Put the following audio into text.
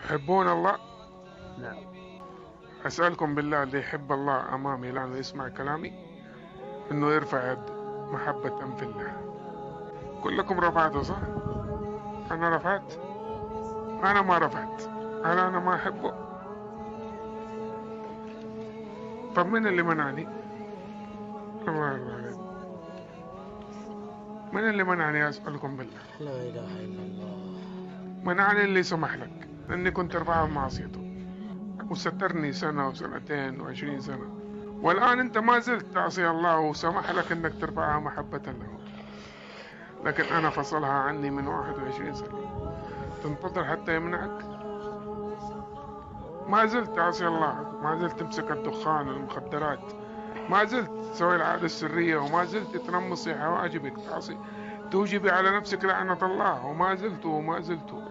تحبون الله؟ نعم. أسألكم بالله، اللي يحب الله أمامي الآن ويسمع كلامي إنه يرفع يده محبة في الله. كلكم رفعتوا صح؟ أنا رفعت؟ أنا ما رفعت. هل أنا ما أحبه؟ طب من اللي منعني؟ الله يرضى عليك. من اللي منعني أسألكم بالله؟ لا إله إلا الله. منعني اللي سمح لك إني كنت أرفعه بمعصيته وسترني سنة وسنتين و20 سنة، والآن أنت ما زلت تعصي الله وسمح لك إنك ترفعها محبة له، لكن أنا فصلها عني من 21 سنة. تنتظر حتى يمنعك؟ ما زلت تعصي الله، ما زلت تمسك الدخان والمخدرات، ما زلت تسوي العادة السرية، وما زلت تنمصي حواجبك، تعصي توجبي على نفسك لعنة الله، وما زلت